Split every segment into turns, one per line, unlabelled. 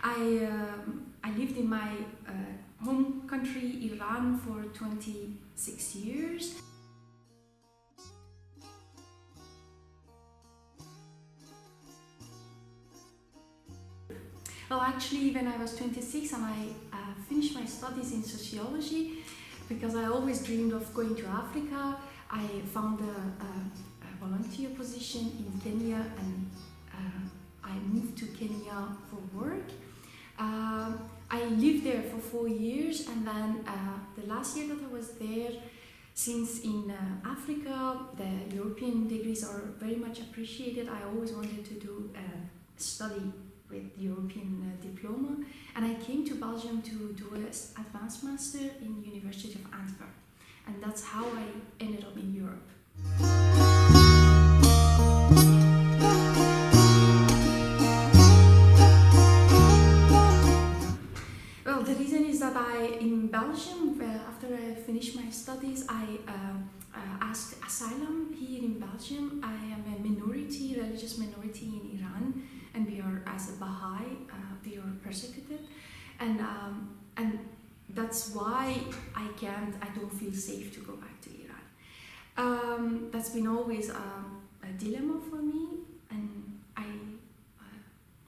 I lived in my home country, Iran, for 26 years. Well, actually, when I was 26 and I finished my studies in sociology, because I always dreamed of going to Africa, I found a volunteer position in Kenya, and I moved to Kenya for work. I lived there for 4 years, and then the last year that I was there, since in Africa the European degrees are very much appreciated, I always wanted to do a study with European diploma, and I came to Belgium to do an advanced master in University of Antwerp, and that's how I ended up in Europe. Well, the reason is that in Belgium, after I finished my studies, I asked asylum here in Belgium. I am a minority, religious minority in Iran, and we are, as a Baha'i, we are persecuted, and that's why I don't feel safe to go back to Iran. That's been always a dilemma for me, and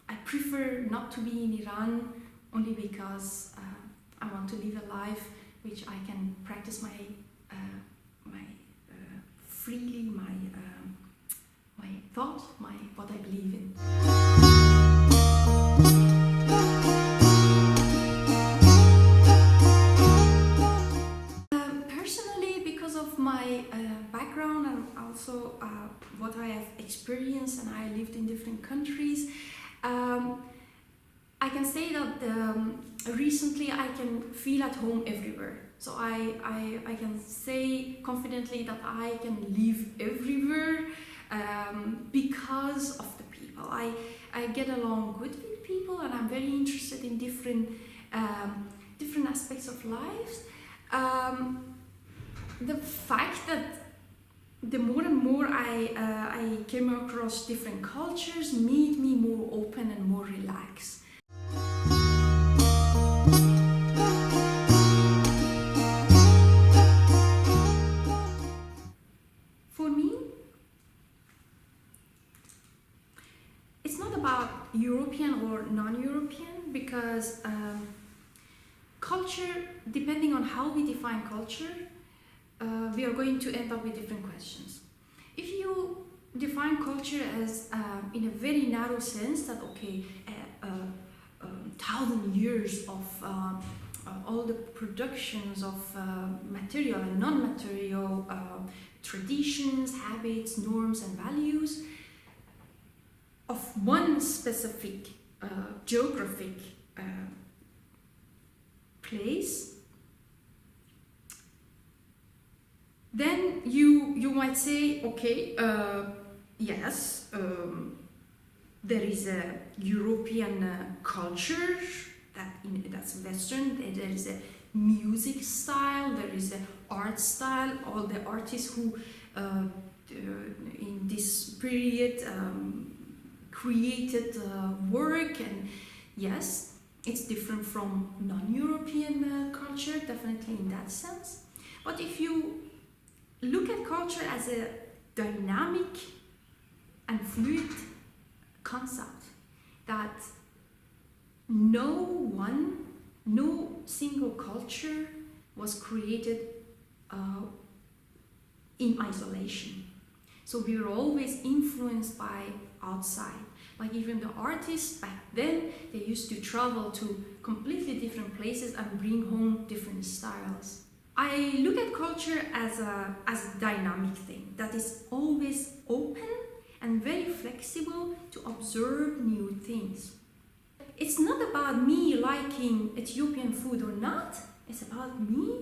I prefer not to be in Iran only because I want to live a life which I can practice freely my thought, what I believe in. Personally, because of my background and also what I have experienced, and I lived in different countries, I can say that recently I can feel at home everywhere. So I can say confidently that I can live everywhere because of the people. I get along good with people, and I'm very interested in different aspects of life. The fact that the more and more I came across different cultures made me more open and more relaxed. For me, it's not about European or non-European, because culture, depending on how we define culture, we are going to end up with different questions. If you define culture as in a very narrow sense, that okay, 1,000 years of all the productions of material and non-material traditions, habits, norms and values of one specific geographic place, then you might say, okay, yes, there is a European culture that's Western. There is a music style, there is an art style. All the artists who in this period created work, and yes, it's different from non-European culture, definitely in that sense. But if you look at culture as a dynamic and fluid concept, that no single culture was created in isolation. So we were always influenced by outside. Like even the artists back then, they used to travel to completely different places and bring home different styles. I look at culture as a dynamic thing that is always open and very flexible to observe new things. It's not about me liking Ethiopian food or not, it's about me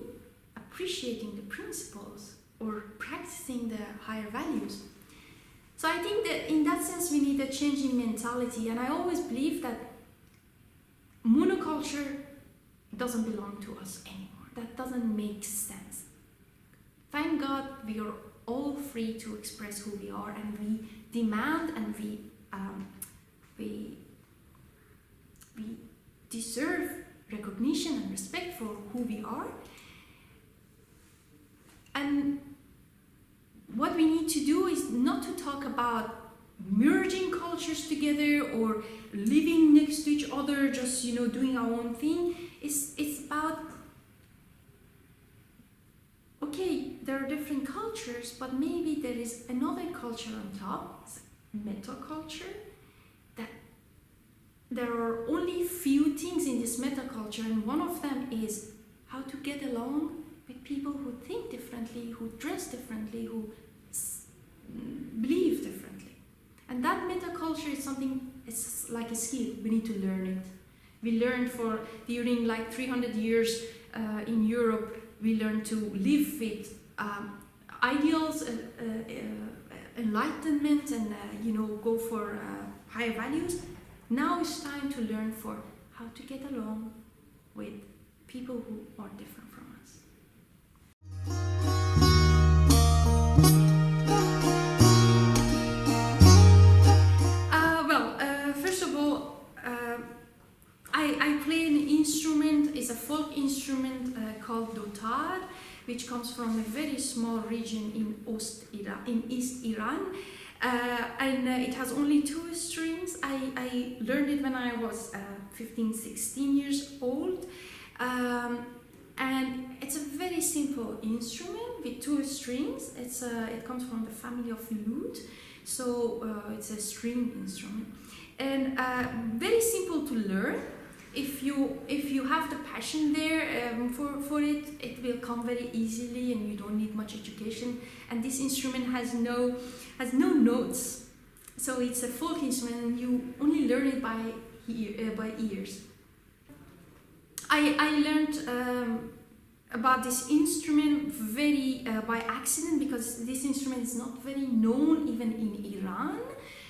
appreciating the principles or practicing the higher values. So I think that in that sense we need a change in mentality, and I always believe that monoculture doesn't belong to us anymore. That doesn't make sense. Thank God we are all free to express who we are, and we demand and we deserve recognition and respect for who we are. And what we need to do is not to talk about merging cultures together or living next to each other, just doing our own thing. It's about, okay, there are different cultures, but maybe there is another culture on top, meta culture, that there are only few things in this meta culture, and one of them is how to get along with people who think differently, who dress differently, who believe differently. And that meta culture is something, it's like a skill. We need to learn it. We learned during like 300 years in Europe, we learned to live with ideals, enlightenment, and go for higher values. Now it's time to learn for how to get along with people who are different from us. First of all, I play an instrument. It's a folk instrument called dotar, which comes from a very small region in East Iran. And it has only 2 strings. I learned it when I was 15, 16 years old. And it's a very simple instrument with 2 strings. It comes from the family of lute, so it's a string instrument. And very simple to learn. If you have the passion there for it, it will come very easily, and you don't need much education. And this instrument has no notes, so it's a folk instrument, and you only learn it by ears. I learned about this instrument very by accident, because this instrument is not very known even in Iran.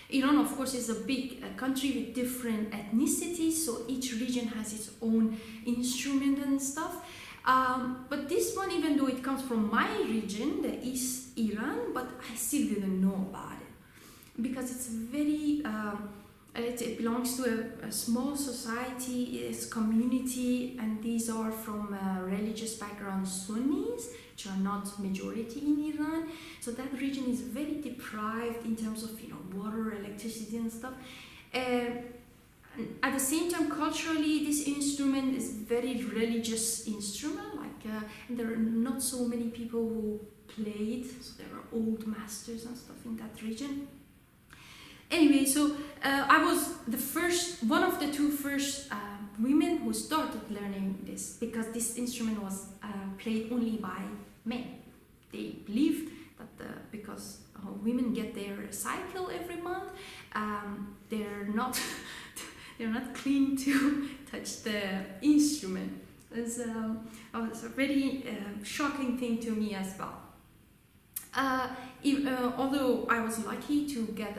Iran, of course, is a big country with different ethnicities, so each region has its own instrument and stuff. But this one, even though it comes from my region, the East Iran, but I still didn't know about it, because it's very, it belongs to a small society, it's community, and these are from religious background Sunnis, which are not majority in Iran. So that region is very deprived in terms of water, electricity and stuff. At the same time, culturally, this instrument is very religious instrument. And there are not so many people who play it. So there are old masters and stuff in that region. Anyway, so I was one of the 2 first women who started learning this, because this instrument was played only by men. They believed that because women get their cycle every month, they're not clean to touch the instrument. It was a very shocking thing to me as well. Although I was lucky to get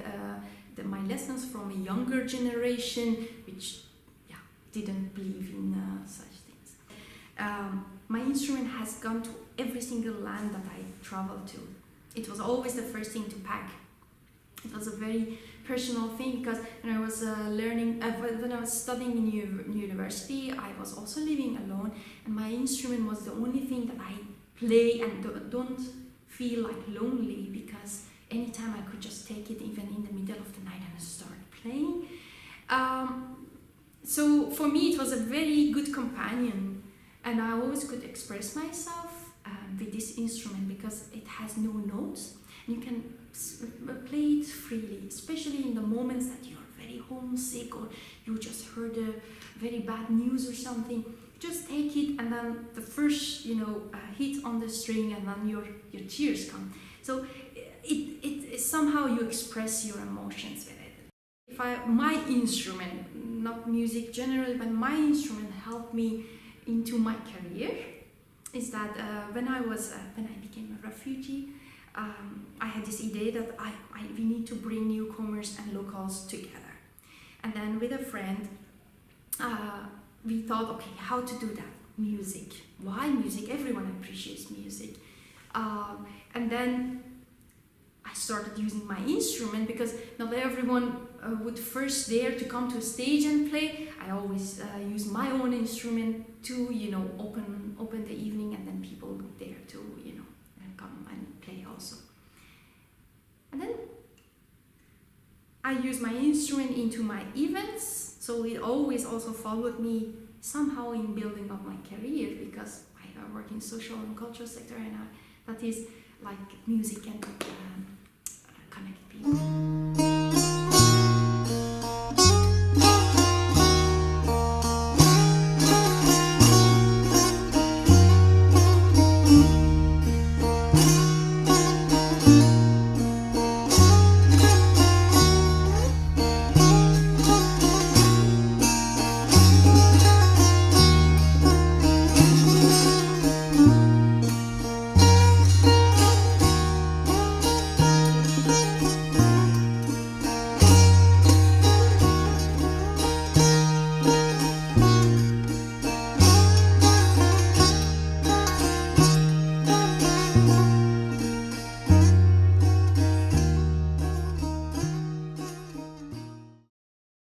my lessons from a younger generation, which didn't believe in such things. My instrument has gone to every single land that I traveled to. It was always the first thing to pack. It was a very personal thing, because when I was when I was studying in university, I was also living alone, and my instrument was the only thing that I play and don't feel like lonely, because anytime I could just take it, even in the middle of the night, and start playing. So for me, it was a very good companion, and I always could express myself with this instrument, because it has no notes. You can play it freely, especially in the moments that you're very homesick, or you just heard a very bad news or something. Just take it, and then the first hit on the string, and then your tears come. So it somehow you express your emotions with it. My instrument, not music generally, but my instrument helped me into my career, is that when I became a refugee, I had this idea that we need to bring newcomers and locals together. And then with a friend, we thought, okay, how to do that? Music. Why music? Everyone appreciates music. And then I started using my instrument, because not everyone would first dare to come to a stage and play, I always use my own instrument to, you know, open the evening, and then people would dare to, you know, come and play also. And then I use my instrument into my events, so it always also followed me somehow in building up my career, because I work in social and cultural sector, and that is like music and connect people.